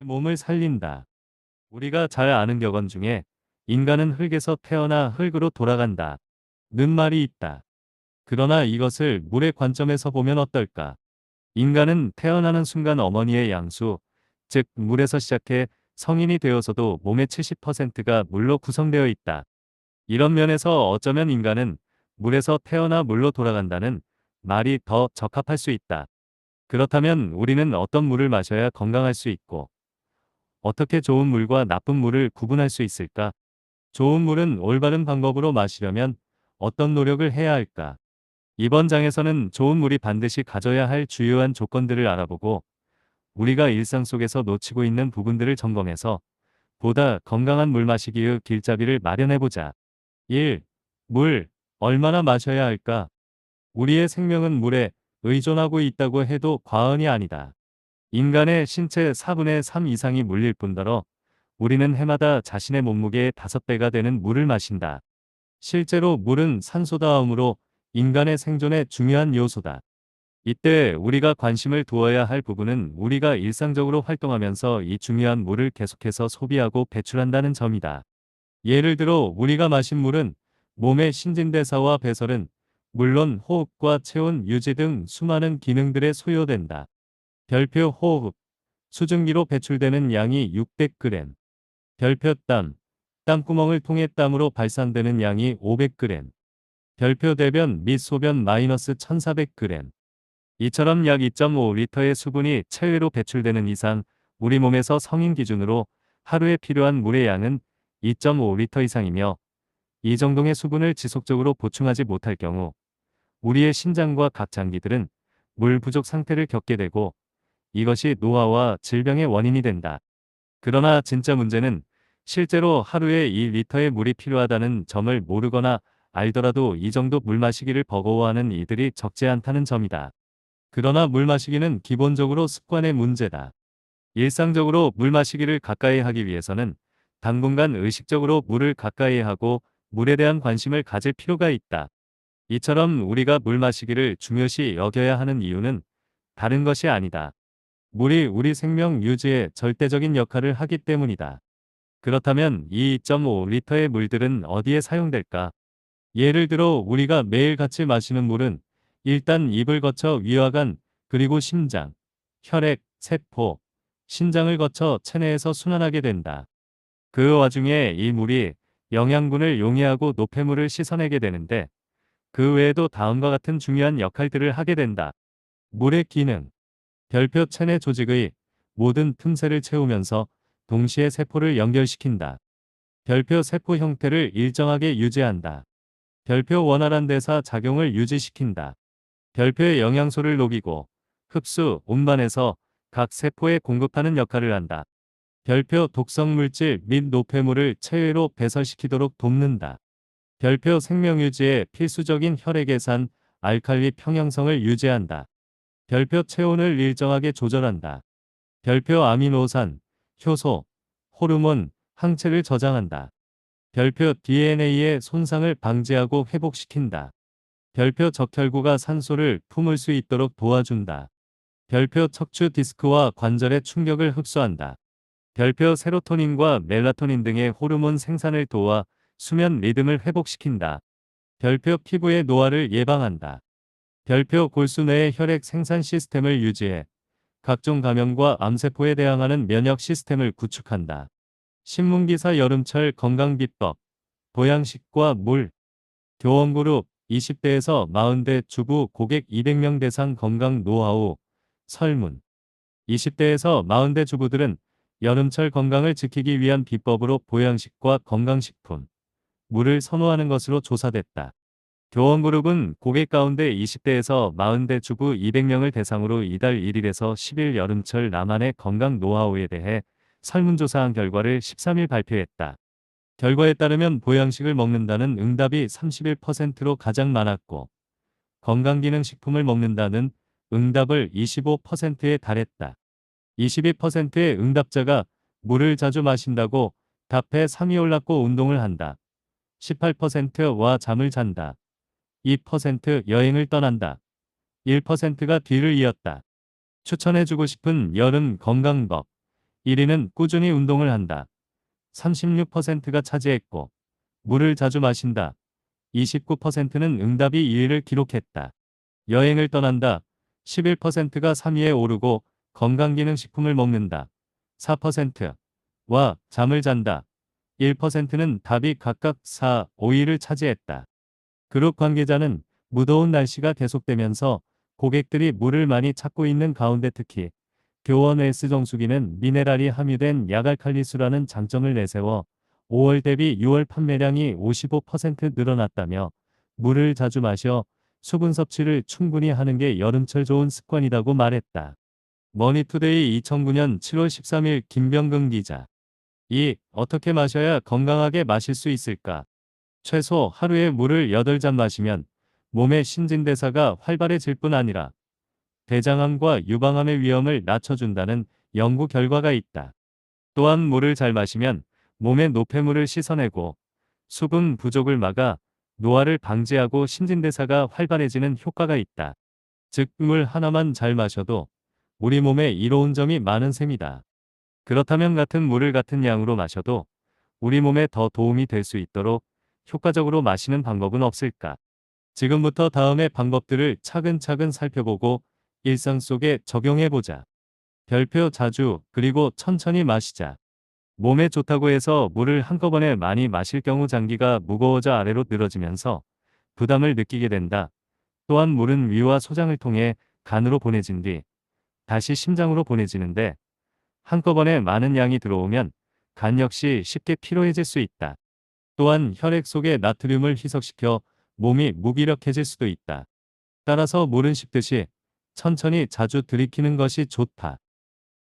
몸을 살린다. 우리가 잘 아는 격언 중에 인간은 흙에서 태어나 흙으로 돌아간다 는 말이 있다. 그러나 이것을 물의 관점에서 보면 어떨까? 인간은 태어나는 순간 어머니의 양수, 즉 물에서 시작해 성인이 되어서도 몸의 70%가 물로 구성되어 있다. 이런 면에서 어쩌면 인간은 물에서 태어나 물로 돌아간다는 말이 더 적합할 수 있다. 그렇다면 우리는 어떤 물을 마셔야 건강할 수 있고, 어떻게 좋은 물과 나쁜 물을 구분할 수 있을까? 좋은 물은 올바른 방법으로 마시려면 어떤 노력을 해야 할까? 이번 장에서는 좋은 물이 반드시 가져야 할 주요한 조건들을 알아보고, 우리가 일상 속에서 놓치고 있는 부분들을 점검해서 보다 건강한 물 마시기의 길잡이를 마련해보자. 1. 물, 얼마나 마셔야 할까? 우리의 생명은 물에 의존하고 있다고 해도 과언이 아니다. 인간의 신체 4분의 3 이상이 물일 뿐더러 우리는 해마다 자신의 몸무게의 5배가 되는 물을 마신다. 실제로 물은 산소다음으로 인간의 생존에 중요한 요소다. 이때 우리가 관심을 두어야 할 부분은 우리가 일상적으로 활동하면서 이 중요한 물을 계속해서 소비하고 배출한다는 점이다. 예를 들어 우리가 마신 물은 몸의 신진대사와 배설은 물론 호흡과 체온 유지 등 수많은 기능들에 소요된다. 별표 호흡, 수증기로 배출되는 양이 600g, 별표 땀, 땀구멍을 통해 땀으로 발산되는 양이 500g, 별표 대변 및 소변 마이너스 1400g. 이처럼 약 2.5리터의 수분이 체외로 배출되는 이상 우리 몸에서 성인 기준으로 하루에 필요한 물의 양은 2.5리터 이상이며, 이 정도의 수분을 지속적으로 보충하지 못할 경우 우리의 신장과 각 장기들은 물 부족 상태를 겪게 되고, 이것이 노화와 질병의 원인이 된다. 그러나 진짜 문제는 실제로 하루에 2리터의 물이 필요하다는 점을 모르거나 알더라도 이 정도 물 마시기를 버거워하는 이들이 적지 않다는 점이다. 그러나 물 마시기는 기본적으로 습관의 문제다. 일상적으로 물 마시기를 가까이 하기 위해서는 당분간 의식적으로 물을 가까이 하고 물에 대한 관심을 가질 필요가 있다. 이처럼 우리가 물 마시기를 중요시 여겨야 하는 이유는 다른 것이 아니다. 물이 우리 생명 유지에 절대적인 역할을 하기 때문이다. 그렇다면 이 2.5리터의 물들은 어디에 사용될까? 예를 들어 우리가 매일 같이 마시는 물은 일단 입을 거쳐 위화관, 그리고 심장, 혈액, 세포, 신장을 거쳐 체내에서 순환하게 된다. 그 와중에 이 물이 영양분을 용해하고 노폐물을 씻어내게 되는데, 그 외에도 다음과 같은 중요한 역할들을 하게 된다. 물의 기능. 별표 체내 조직의 모든 틈새를 채우면서 동시에 세포를 연결시킨다. 별표 세포 형태를 일정하게 유지한다. 별표 원활한 대사 작용을 유지시킨다. 별표의 영양소를 녹이고 흡수, 운반해서 각 세포에 공급하는 역할을 한다. 별표 독성 물질 및 노폐물을 체외로 배설시키도록 돕는다. 별표 생명유지에 필수적인 혈액의 산, 알칼리 평형성을 유지한다. 별표 체온을 일정하게 조절한다. 별표 아미노산, 효소, 호르몬, 항체를 저장한다. 별표 DNA의 손상을 방지하고 회복시킨다. 별표 적혈구가 산소를 품을 수 있도록 도와준다. 별표 척추 디스크와 관절의 충격을 흡수한다. 별표 세로토닌과 멜라토닌 등의 호르몬 생산을 도와 수면 리듬을 회복시킨다. 별표 피부의 노화를 예방한다. 별표 골수 내의 혈액 생산 시스템을 유지해 각종 감염과 암세포에 대항하는 면역 시스템을 구축한다. 신문기사 여름철 건강비법, 보양식과 물, 교원그룹 20대에서 40대 주부 고객 200명 대상 건강 노하우, 설문. 20대에서 40대 주부들은 여름철 건강을 지키기 위한 비법으로 보양식과 건강식품, 물을 선호하는 것으로 조사됐다. 교원그룹은 고객 가운데 20대에서 40대 주부 200명을 대상으로 이달 1일에서 10일 여름철 나만의 건강 노하우에 대해 설문조사한 결과를 13일 발표했다. 결과에 따르면 보양식을 먹는다는 응답이 31%로 가장 많았고, 건강기능식품을 먹는다는 응답을 25%에 달했다. 22%의 응답자가 물을 자주 마신다고 답해 3위 올랐고 운동을 한다. 18%와 잠을 잔다. 2% 여행을 떠난다. 1%가 뒤를 이었다. 추천해주고 싶은 여름 건강법. 1위는 꾸준히 운동을 한다. 36%가 차지했고, 물을 자주 마신다. 29%는 응답이 2위를 기록했다. 여행을 떠난다. 11%가 3위에 오르고 건강기능식품을 먹는다. 4%와 잠을 잔다. 1%는 답이 각각 4, 5위를 차지했다. 그룹 관계자는 무더운 날씨가 계속되면서 고객들이 물을 많이 찾고 있는 가운데 특히 교원 S정수기는 미네랄이 함유된 야갈칼리수라는 장점을 내세워 5월 대비 6월 판매량이 55% 늘어났다며 물을 자주 마셔 수분 섭취를 충분히 하는 게 여름철 좋은 습관이라고 말했다. 머니투데이 2009년 7월 13일 김병근 기자. 어떻게 마셔야 건강하게 마실 수 있을까? 최소 하루에 물을 8잔 마시면 몸의 신진대사가 활발해질 뿐 아니라 대장암과 유방암의 위험을 낮춰준다는 연구 결과가 있다. 또한 물을 잘 마시면 몸의 노폐물을 씻어내고 수분 부족을 막아 노화를 방지하고 신진대사가 활발해지는 효과가 있다. 즉, 물 하나만 잘 마셔도 우리 몸에 이로운 점이 많은 셈이다. 그렇다면 같은 물을 같은 양으로 마셔도 우리 몸에 더 도움이 될 수 있도록 효과적으로 마시는 방법은 없을까? 지금부터 다음의 방법들을 차근차근 살펴보고 일상 속에 적용해보자. 별표 자주 그리고 천천히 마시자. 몸에 좋다고 해서 물을 한꺼번에 많이 마실 경우 장기가 무거워져 아래로 늘어지면서 부담을 느끼게 된다. 또한 물은 위와 소장을 통해 간으로 보내진 뒤 다시 심장으로 보내지는데 한꺼번에 많은 양이 들어오면 간 역시 쉽게 피로해질 수 있다. 또한 혈액 속에 나트륨을 희석시켜 몸이 무기력해질 수도 있다. 따라서 물은 씹듯이 천천히 자주 들이키는 것이 좋다.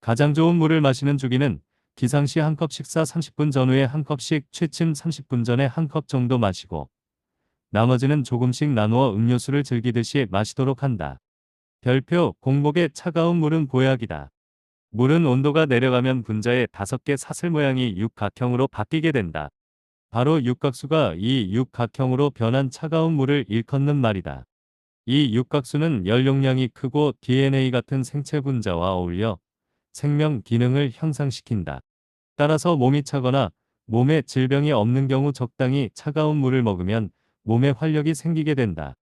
가장 좋은 물을 마시는 주기는 기상시 한 컵 식사 30분 전후에 한 컵씩 취침 30분 전에 한 컵 정도 마시고 나머지는 조금씩 나누어 음료수를 즐기듯이 마시도록 한다. 별표 공복에 차가운 물은 보약이다. 물은 온도가 내려가면 분자의 5개 사슬 모양이 육각형으로 바뀌게 된다. 바로 육각수가 이 육각형으로 변한 차가운 물을 일컫는 말이다. 이 육각수는 연용량이 크고 DNA 같은 생체 분자와 어울려 생명 기능을 향상시킨다. 따라서 몸이 차거나 몸에 질병이 없는 경우 적당히 차가운 물을 먹으면 몸에 활력이 생기게 된다.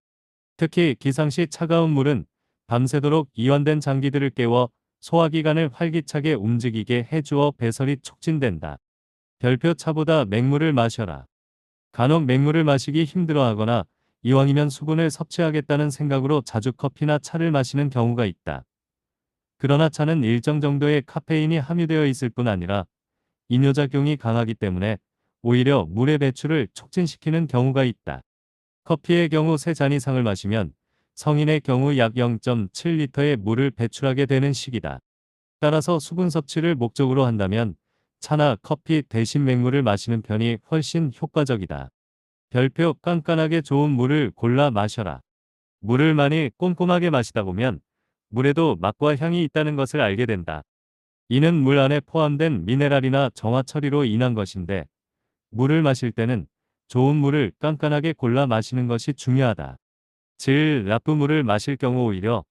특히 기상시 차가운 물은 밤새도록 이완된 장기들을 깨워 소화기관을 활기차게 움직이게 해주어 배설이 촉진된다. 별표 차보다 맹물을 마셔라. 간혹 맹물을 마시기 힘들어하거나 이왕이면 수분을 섭취하겠다는 생각으로 자주 커피나 차를 마시는 경우가 있다. 그러나 차는 일정 정도의 카페인이 함유되어 있을 뿐 아니라 이뇨작용이 강하기 때문에 오히려 물의 배출을 촉진시키는 경우가 있다. 커피의 경우 3잔 이상을 마시면 성인의 경우 약 0.7리터의 물을 배출하게 되는 시기다. 따라서 수분 섭취를 목적으로 한다면 차나 커피 대신 맹물을 마시는 편이 훨씬 효과적이다. 별표 깐깐하게 좋은 물을 골라 마셔라. 물을 많이 꼼꼼하게 마시다 보면 물에도 맛과 향이 있다는 것을 알게 된다. 이는 물 안에 포함된 미네랄이나 정화 처리로 인한 것인데 물을 마실 때는 좋은 물을 깐깐하게 골라 마시는 것이 중요하다. 질 나쁜 물을 마실 경우 오히려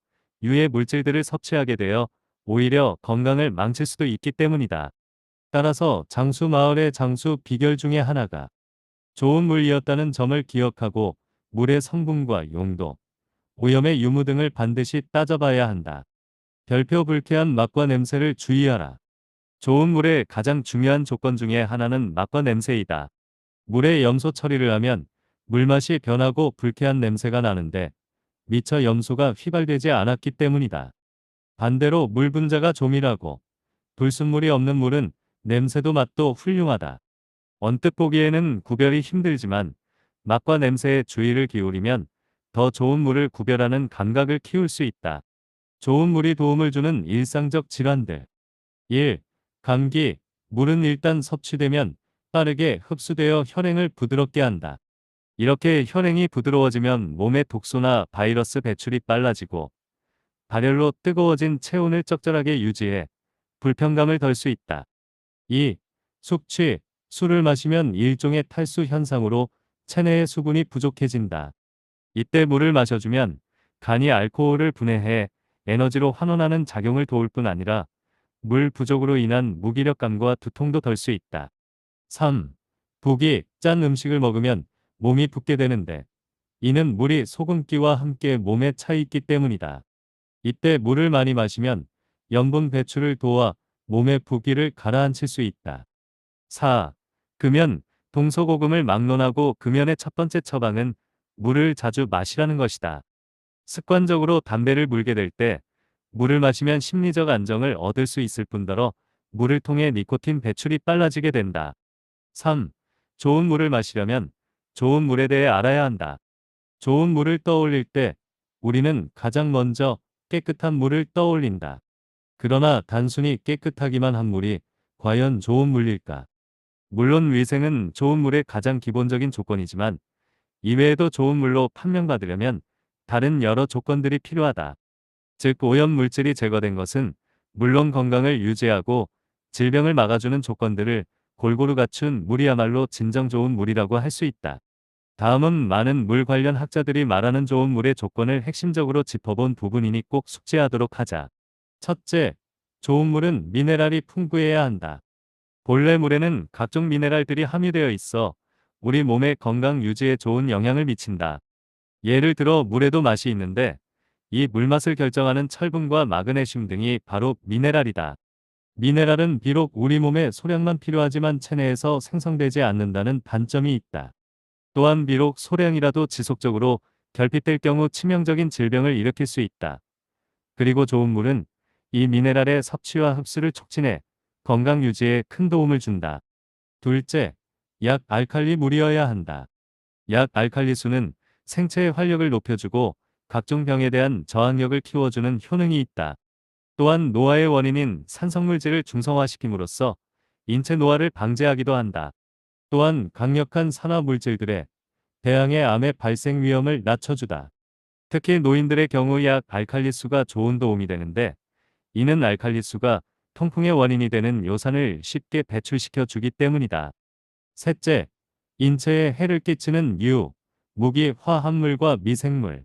유해 물질들을 섭취하게 되어 오히려 건강을 망칠 수도 있기 때문이다. 따라서 장수 마을의 장수 비결 중에 하나가 좋은 물이었다는 점을 기억하고 물의 성분과 용도, 오염의 유무 등을 반드시 따져봐야 한다. 별표 불쾌한 맛과 냄새를 주의하라. 좋은 물의 가장 중요한 조건 중에 하나는 맛과 냄새이다. 물에 염소 처리를 하면 물맛이 변하고 불쾌한 냄새가 나는데 미처 염소가 휘발되지 않았기 때문이다. 반대로 물 분자가 조밀하고 불순물이 없는 물은 냄새도 맛도 훌륭하다. 언뜻 보기에는 구별이 힘들지만 맛과 냄새에 주의를 기울이면 더 좋은 물을 구별하는 감각을 키울 수 있다. 좋은 물이 도움을 주는 일상적 질환들. 1. 감기. 물은 일단 섭취되면 빠르게 흡수되어 혈행을 부드럽게 한다. 이렇게 혈행이 부드러워지면 몸의 독소나 바이러스 배출이 빨라지고 발열로 뜨거워진 체온을 적절하게 유지해 불편감을 덜 수 있다. 2. 숙취. 술을 마시면 일종의 탈수 현상으로 체내의 수분이 부족해진다. 이때 물을 마셔주면 간이 알코올을 분해해 에너지로 환원하는 작용을 도울 뿐 아니라 물 부족으로 인한 무기력감과 두통도 덜 수 있다. 3. 북이 짠 음식을 먹으면 몸이 붓게 되는데 이는 물이 소금기와 함께 몸에 차 있기 때문이다. 이때 물을 많이 마시면 염분 배출을 도와 몸의 부기를 가라앉힐 수 있다. 4. 금연, 동서고금을 막론하고 금연의 첫 번째 처방은 물을 자주 마시라는 것이다. 습관적으로 담배를 물게 될 때 물을 마시면 심리적 안정을 얻을 수 있을 뿐더러 물을 통해 니코틴 배출이 빨라지게 된다. 3. 좋은 물을 마시려면 좋은 물에 대해 알아야 한다. 좋은 물을 떠올릴 때 우리는 가장 먼저 깨끗한 물을 떠올린다. 그러나 단순히 깨끗하기만 한 물이 과연 좋은 물일까? 물론 위생은 좋은 물의 가장 기본적인 조건이지만 이외에도 좋은 물로 판명받으려면 다른 여러 조건들이 필요하다. 즉 오염 물질이 제거된 것은 물론 건강을 유지하고 질병을 막아주는 조건들을 골고루 갖춘 물이야말로 진정 좋은 물이라고 할 수 있다. 다음은 많은 물 관련 학자들이 말하는 좋은 물의 조건을 핵심적으로 짚어본 부분이니 꼭 숙지하도록 하자. 첫째, 좋은 물은 미네랄이 풍부해야 한다. 본래 물에는 각종 미네랄들이 함유되어 있어 우리 몸의 건강 유지에 좋은 영향을 미친다. 예를 들어 물에도 맛이 있는데 이 물맛을 결정하는 철분과 마그네슘 등이 바로 미네랄이다. 미네랄은 비록 우리 몸에 소량만 필요하지만 체내에서 생성되지 않는다는 단점이 있다. 또한 비록 소량이라도 지속적으로 결핍될 경우 치명적인 질병을 일으킬 수 있다. 그리고 좋은 물은 이 미네랄의 섭취와 흡수를 촉진해 건강 유지에 큰 도움을 준다. 둘째, 약 알칼리 물이어야 한다. 약 알칼리수는 생체의 활력을 높여주고 각종 병에 대한 저항력을 키워주는 효능이 있다. 또한 노화의 원인인 산성물질을 중성화시킴으로써 인체 노화를 방지하기도 한다. 또한 강력한 산화 물질들의 대항의 암의 발생 위험을 낮춰주다. 특히 노인들의 경우 약 알칼리수가 좋은 도움이 되는데 이는 알칼리수가 통풍의 원인이 되는 요산을 쉽게 배출시켜 주기 때문이다. 셋째, 인체에 해를 끼치는 무기 화합물과 미생물,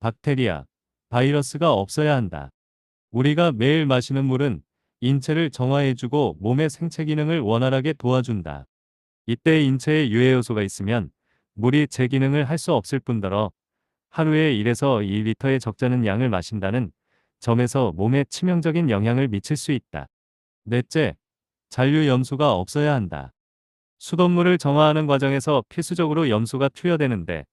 박테리아, 바이러스가 없어야 한다. 우리가 매일 마시는 물은 인체를 정화해주고 몸의 생체 기능을 원활하게 도와준다. 이때 인체에 유해 요소가 있으면 물이 제 기능을 할 수 없을 뿐더러 하루에 1에서 2리터의 적잖은 양을 마신다는 점에서 몸에 치명적인 영향을 미칠 수 있다. 넷째, 잔류 염소가 없어야 한다. 수돗물을 정화하는 과정에서 필수적으로 염소가 투여되는데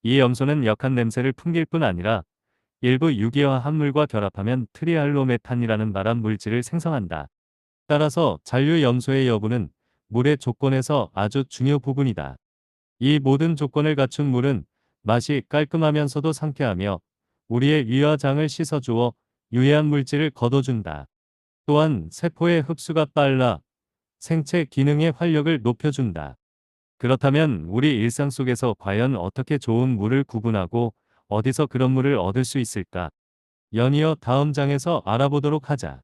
이 염소는 역한 냄새를 풍길 뿐 아니라 일부 유기화 합물과 결합하면 트리할로메탄이라는 발암 물질을 생성한다. 따라서 잔류 염소의 여부는 물의 조건에서 아주 중요 부분이다. 이 모든 조건을 갖춘 물은 맛이 깔끔하면서도 상쾌하며 우리의 위와 장을 씻어주어 유해한 물질을 걷어준다. 또한 세포의 흡수가 빨라 생체 기능의 활력을 높여준다. 그렇다면 우리 일상 속에서 과연 어떻게 좋은 물을 구분하고 어디서 그런 물을 얻을 수 있을까? 연이어 다음 장에서 알아보도록 하자.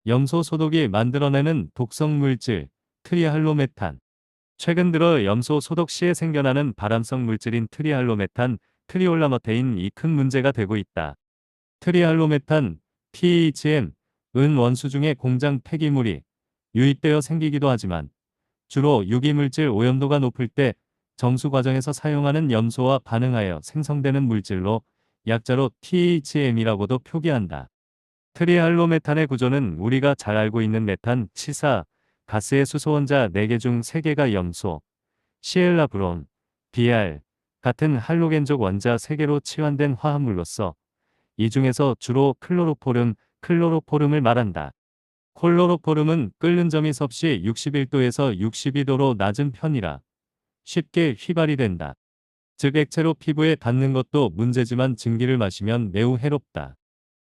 염소 소독이 만들어내는 독성 물질, 트리할로메탄. 최근 들어 염소 소독 시에 생겨나는 발암성 물질인 트리할로메탄, 트리올라머테인이 큰 문제가 되고 있다. 트리할로메탄, THM, 은 원수 중에 공장 폐기물이 유입되어 생기기도 하지만 주로 유기물질 오염도가 높을 때 정수 과정에서 사용하는 염소와 반응하여 생성되는 물질로 약자로 THM이라고도 표기한다. 트리할로메탄의 구조는 우리가 잘 알고 있는 메탄, 치사, 가스의 수소 원자 4개 중 3개가 염소, 시엘라 브론, BR 같은 할로겐족 원자 3개로 치환된 화합물로서 이 중에서 주로 클로로포름을 말한다. 클로로포름은 끓는 점이 섭씨 61도에서 62도로 낮은 편이라 쉽게 휘발이 된다. 즉 액체로 피부에 닿는 것도 문제지만 증기를 마시면 매우 해롭다.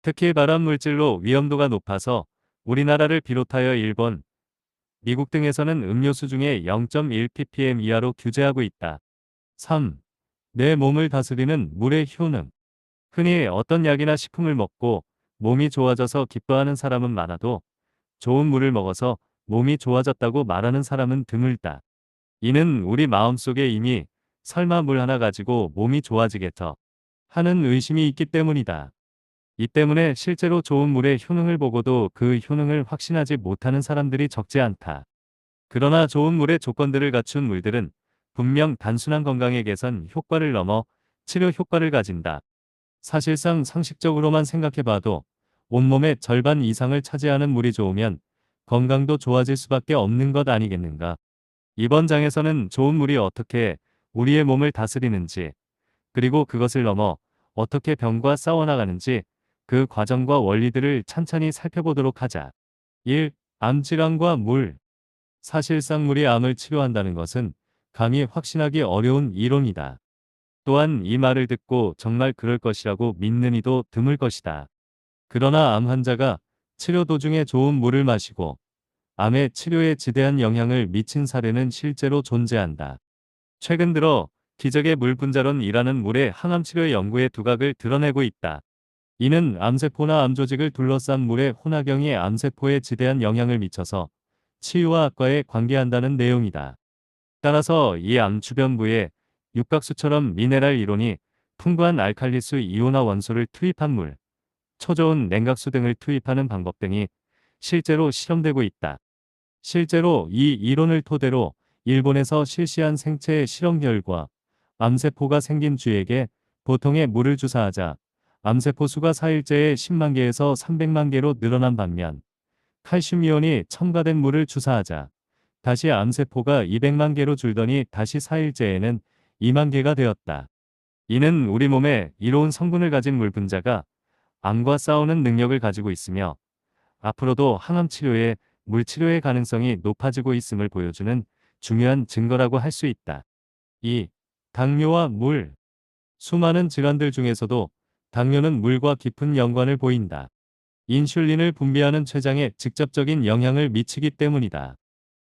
특히 발암 물질로 위험도가 높아서 우리나라를 비롯하여 일본, 미국 등에서는 음료수 중에 0.1ppm 이하로 규제하고 있다. 3. 내 몸을 다스리는 물의 효능. 흔히 어떤 약이나 식품을 먹고 몸이 좋아져서 기뻐하는 사람은 많아도 좋은 물을 먹어서 몸이 좋아졌다고 말하는 사람은 드물다. 이는 우리 마음속에 이미 설마 물 하나 가지고 몸이 좋아지겠어 하는 의심이 있기 때문이다. 이 때문에 실제로 좋은 물의 효능을 보고도 그 효능을 확신하지 못하는 사람들이 적지 않다. 그러나 좋은 물의 조건들을 갖춘 물들은 분명 단순한 건강의 개선 효과를 넘어 치료 효과를 가진다. 사실상 상식적으로만 생각해봐도 온몸의 절반 이상을 차지하는 물이 좋으면 건강도 좋아질 수밖에 없는 것 아니겠는가. 이번 장에서는 좋은 물이 어떻게 우리의 몸을 다스리는지, 그리고 그것을 넘어 어떻게 병과 싸워나가는지 그 과정과 원리들을 찬찬히 살펴보도록 하자. 1. 암질환과 물. 사실상 물이 암을 치료한다는 것은 감히 확신하기 어려운 이론이다. 또한 이 말을 듣고 정말 그럴 것이라고 믿는 이도 드물 것이다. 그러나 암 환자가 치료 도중에 좋은 물을 마시고 암의 치료에 지대한 영향을 미친 사례는 실제로 존재한다. 최근 들어 기적의 물 분자론이라는 물의 항암 치료 연구의 두각을 드러내고 있다. 이는 암세포나 암조직을 둘러싼 물의 혼합경이 암세포에 지대한 영향을 미쳐서 치유와 악과에 관계한다는 내용이다. 따라서 이 암 주변부에 육각수처럼 미네랄 이론이 풍부한 알칼리수 이온화 원소를 투입한 물, 초저온 냉각수 등을 투입하는 방법 등이 실제로 실험되고 있다. 실제로 이 이론을 토대로 일본에서 실시한 생체 실험 결과 암세포가 생긴 쥐에게 보통의 물을 주사하자 암세포 수가 4일째에 10만 개에서 300만 개로 늘어난 반면 칼슘 이온이 첨가된 물을 주사하자 다시 암세포가 200만 개로 줄더니 다시 4일째에는 2만 개가 되었다. 이는 우리 몸에 이로운 성분을 가진 물 분자가 암과 싸우는 능력을 가지고 있으며 앞으로도 항암 치료에 물 치료의 가능성이 높아지고 있음을 보여주는 중요한 증거라고 할 수 있다. 2. 당뇨와 물. 수많은 질환들 중에서도 당뇨는 물과 깊은 연관을 보인다. 인슐린을 분비하는 췌장에 직접적인 영향을 미치기 때문이다.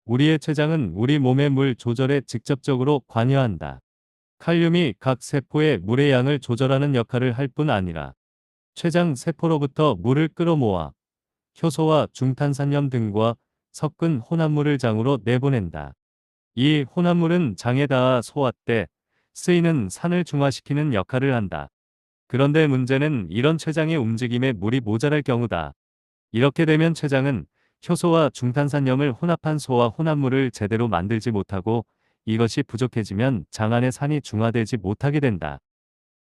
우리의 췌장은 우리 몸의 물 조절에 직접적으로 관여한다. 칼륨이 각 세포의 물의 양을 조절하는 역할을 할 뿐 아니라 췌장 세포로부터 물을 끌어모아 효소와 중탄산염 등과 섞은 혼합물을 장으로 내보낸다. 이 혼합물은 장에 닿아 소화 때 쓰이는 산을 중화시키는 역할을 한다. 그런데 문제는 이런 췌장의 움직임에 물이 모자랄 경우다. 이렇게 되면 췌장은 효소와 중탄산염을 혼합한 소화 혼합물을 제대로 만들지 못하고 이것이 부족해지면 장 안의 산이 중화되지 못하게 된다.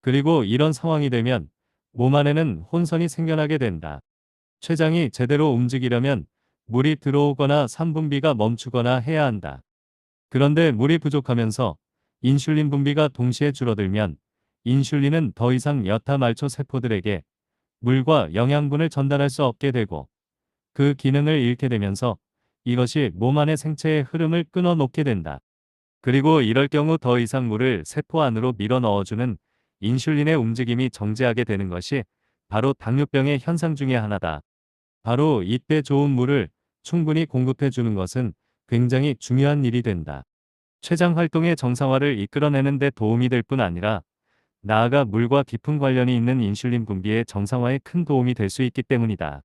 그리고 이런 상황이 되면 몸 안에는 혼선이 생겨나게 된다. 췌장이 제대로 움직이려면 물이 들어오거나 산 분비가 멈추거나 해야 한다. 그런데 물이 부족하면서 인슐린 분비가 동시에 줄어들면 인슐린은 더 이상 여타 말초 세포들에게 물과 영양분을 전달할 수 없게 되고 그 기능을 잃게 되면서 이것이 몸 안의 생체의 흐름을 끊어 놓게 된다. 그리고 이럴 경우 더 이상 물을 세포 안으로 밀어 넣어주는 인슐린의 움직임이 정지하게 되는 것이 바로 당뇨병의 현상 중의 하나다. 바로 이때 좋은 물을 충분히 공급해 주는 것은 굉장히 중요한 일이 된다. 췌장 활동의 정상화를 이끌어내는 데 도움이 될 뿐 아니라 나아가 물과 깊은 관련이 있는 인슐린 분비의 정상화에 큰 도움이 될 수 있기 때문이다.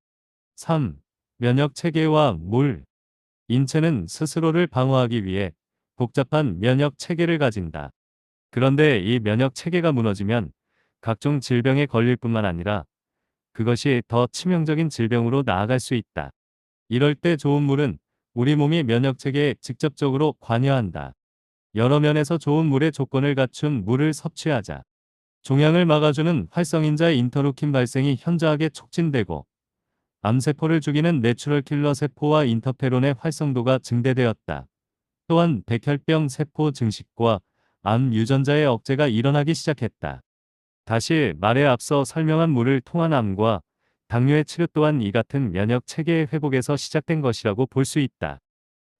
3. 면역 체계와 물. 인체는 스스로를 방어하기 위해 복잡한 면역 체계를 가진다. 그런데 이 면역 체계가 무너지면 각종 질병에 걸릴 뿐만 아니라 그것이 더 치명적인 질병으로 나아갈 수 있다. 이럴 때 좋은 물은 우리 몸이 면역 체계에 직접적으로 관여한다. 여러 면에서 좋은 물의 조건을 갖춘 물을 섭취하자. 종양을 막아주는 활성인자 인터루킨 발생이 현저하게 촉진되고 암세포를 죽이는 내추럴 킬러 세포와 인터페론의 활성도가 증대되었다. 또한 백혈병 세포 증식과 암 유전자의 억제가 일어나기 시작했다. 다시 말에 앞서 설명한 물을 통한 암과 당뇨의 치료 또한 이 같은 면역 체계의 회복에서 시작된 것이라고 볼 수 있다.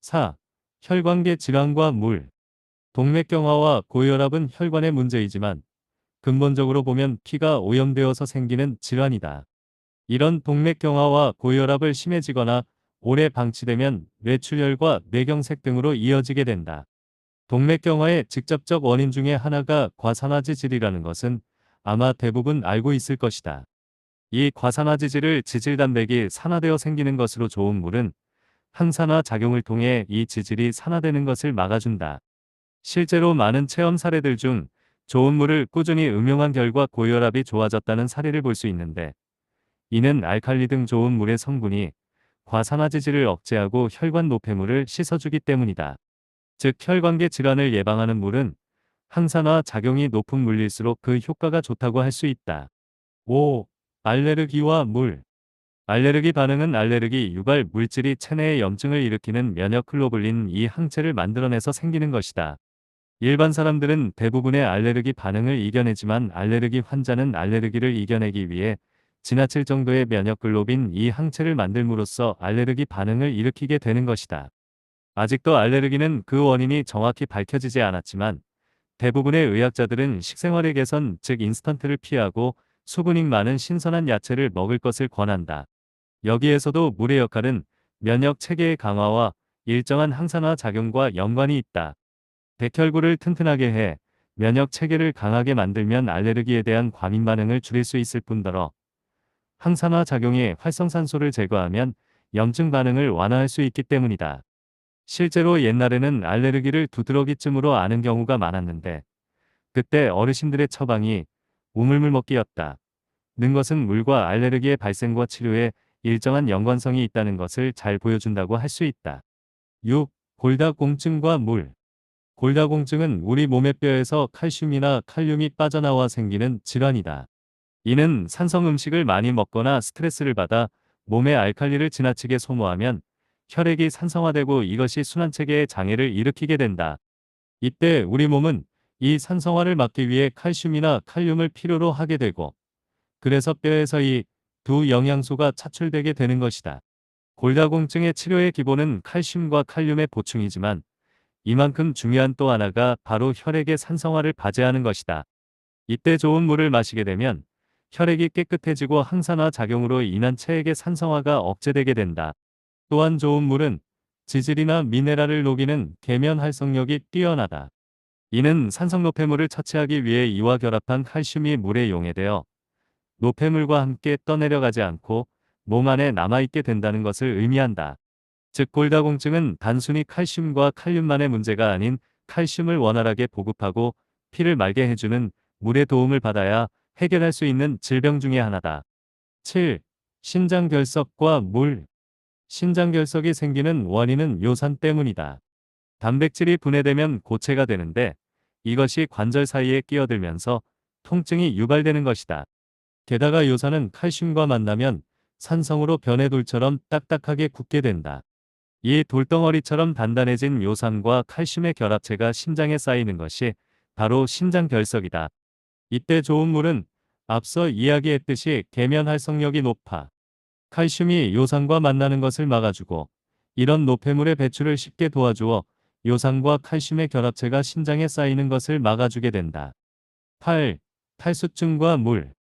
4. 혈관계 질환과 물. 동맥경화와 고혈압은 혈관의 문제이지만 근본적으로 보면 피가 오염되어서 생기는 질환이다. 이런 동맥경화와 고혈압을 심해지거나 오래 방치되면 뇌출혈과 뇌경색 등으로 이어지게 된다. 동맥경화의 직접적 원인 중에 하나가 과산화지질이라는 것은 아마 대부분 알고 있을 것이다. 이 과산화지질을 지질단백이 산화되어 생기는 것으로 좋은 물은 항산화 작용을 통해 이 지질이 산화되는 것을 막아준다. 실제로 많은 체험 사례들 중 좋은 물을 꾸준히 음용한 결과 고혈압이 좋아졌다는 사례를 볼 수 있는데 이는 알칼리 등 좋은 물의 성분이 과산화지질을 억제하고 혈관 노폐물을 씻어주기 때문이다. 즉 혈관계 질환을 예방하는 물은 항산화 작용이 높은 물일수록 그 효과가 좋다고 할 수 있다. 5. 알레르기와 물. 알레르기 반응은 알레르기 유발 물질이 체내에 염증을 일으키는 면역글로불린 이 항체를 만들어내서 생기는 것이다. 일반 사람들은 대부분의 알레르기 반응을 이겨내지만 알레르기 환자는 알레르기를 이겨내기 위해 지나칠 정도의 면역글로빈 이 항체를 만들므로써 알레르기 반응을 일으키게 되는 것이다. 아직도 알레르기는 그 원인이 정확히 밝혀지지 않았지만 대부분의 의학자들은 식생활의 개선, 즉 인스턴트를 피하고 수분이 많은 신선한 야채를 먹을 것을 권한다. 여기에서도 물의 역할은 면역 체계의 강화와 일정한 항산화 작용과 연관이 있다. 백혈구를 튼튼하게 해 면역 체계를 강하게 만들면 알레르기에 대한 과민 반응을 줄일 수 있을 뿐더러 항산화 작용이 활성산소를 제거하면 염증 반응을 완화할 수 있기 때문이다. 실제로 옛날에는 알레르기를 두드러기쯤으로 아는 경우가 많았는데 그때 어르신들의 처방이 우물물 먹기였다. 는 것은 물과 알레르기의 발생과 치료에 일정한 연관성이 있다는 것을 잘 보여준다고 할 수 있다. 6. 골다공증과 물. 골다공증은 우리 몸의 뼈에서 칼슘이나 칼륨이 빠져나와 생기는 질환이다. 이는 산성 음식을 많이 먹거나 스트레스를 받아 몸의 알칼리를 지나치게 소모하면 혈액이 산성화되고 이것이 순환체계의 장애를 일으키게 된다. 이때 우리 몸은 이 산성화를 막기 위해 칼슘이나 칼륨을 필요로 하게 되고 그래서 뼈에서 이 두 영양소가 차출되게 되는 것이다. 골다공증의 치료의 기본은 칼슘과 칼륨의 보충이지만 이만큼 중요한 또 하나가 바로 혈액의 산성화를 바제하는 것이다. 이때 좋은 물을 마시게 되면 혈액이 깨끗해지고 항산화 작용으로 인한 체액의 산성화가 억제되게 된다. 또한 좋은 물은 지질이나 미네랄을 녹이는 계면 활성력이 뛰어나다. 이는 산성 노폐물을 처치하기 위해 이와 결합한 칼슘이 물에 용해되어 노폐물과 함께 떠내려가지 않고 몸 안에 남아있게 된다는 것을 의미한다. 즉 골다공증은 단순히 칼슘과 칼륨만의 문제가 아닌 칼슘을 원활하게 보급하고 피를 맑게 해주는 물의 도움을 받아야 해결할 수 있는 질병 중의 하나다. 7. 신장결석과 물. 신장결석이 생기는 원인은 요산 때문이다. 단백질이 분해되면 고체가 되는데 이것이 관절 사이에 끼어들면서 통증이 유발되는 것이다. 게다가 요산은 칼슘과 만나면 산성으로 변의 돌처럼 딱딱하게 굳게 된다. 이 돌덩어리처럼 단단해진 요산과 칼슘의 결합체가 심장에 쌓이는 것이 바로 신장결석이다. 이때 좋은 물은 앞서 이야기했듯이 계면 활성력이 높아 칼슘이 요산과 만나는 것을 막아주고 이런 노폐물의 배출을 쉽게 도와주어 요산과 칼슘의 결합체가 신장에 쌓이는 것을 막아주게 된다. 8. 탈수증과 물.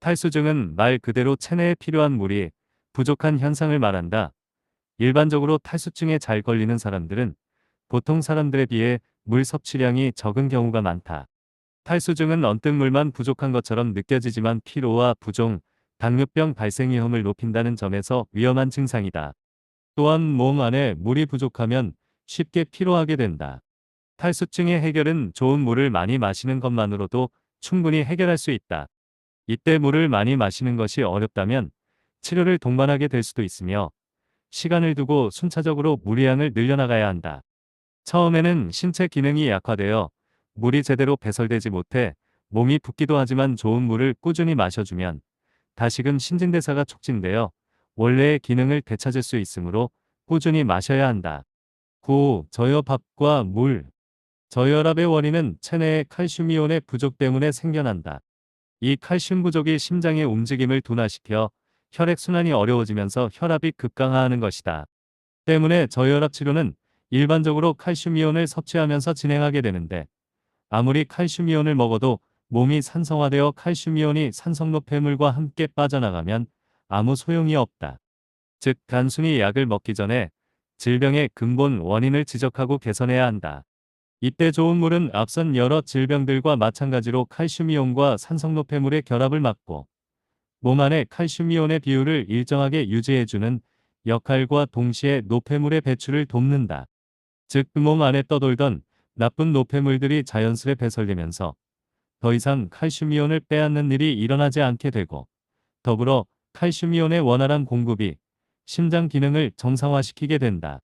탈수증은 말 그대로 체내에 필요한 물이 부족한 현상을 말한다. 일반적으로 탈수증에 잘 걸리는 사람들은 보통 사람들에 비해 물 섭취량이 적은 경우가 많다. 탈수증은 언뜻 물만 부족한 것처럼 느껴지지만 피로와 부종, 당뇨병 발생 위험을 높인다는 점에서 위험한 증상이다. 또한 몸 안에 물이 부족하면 쉽게 피로하게 된다. 탈수증의 해결은 좋은 물을 많이 마시는 것만으로도 충분히 해결할 수 있다. 이때 물을 많이 마시는 것이 어렵다면 치료를 동반하게 될 수도 있으며 시간을 두고 순차적으로 물의 양을 늘려나가야 한다. 처음에는 신체 기능이 약화되어 물이 제대로 배설되지 못해 몸이 붓기도 하지만 좋은 물을 꾸준히 마셔주면 다시금 신진대사가 촉진되어 원래의 기능을 되찾을 수 있으므로 꾸준히 마셔야 한다. 9. 저혈압과 물. 저혈압의 원인은 체내의 칼슘이온의 부족 때문에 생겨난다. 이 칼슘 부족이 심장의 움직임을 둔화시켜 혈액순환이 어려워지면서 혈압이 급강하하는 것이다. 때문에 저혈압 치료는 일반적으로 칼슘이온을 섭취하면서 진행하게 되는데 아무리 칼슘이온을 먹어도 몸이 산성화되어 칼슘이온이 산성노폐물과 함께 빠져나가면 아무 소용이 없다. 즉 단순히 약을 먹기 전에 질병의 근본 원인을 지적하고 개선해야 한다. 이때 좋은 물은 앞선 여러 질병들과 마찬가지로 칼슘이온과 산성노폐물의 결합을 막고 몸 안에 칼슘이온의 비율을 일정하게 유지해주는 역할과 동시에 노폐물의 배출을 돕는다. 즉 몸 안에 떠돌던 나쁜 노폐물들이 자연스레 배설되면서 더 이상 칼슘이온을 빼앗는 일이 일어나지 않게 되고 더불어 칼슘이온의 원활한 공급이 심장 기능을 정상화시키게 된다.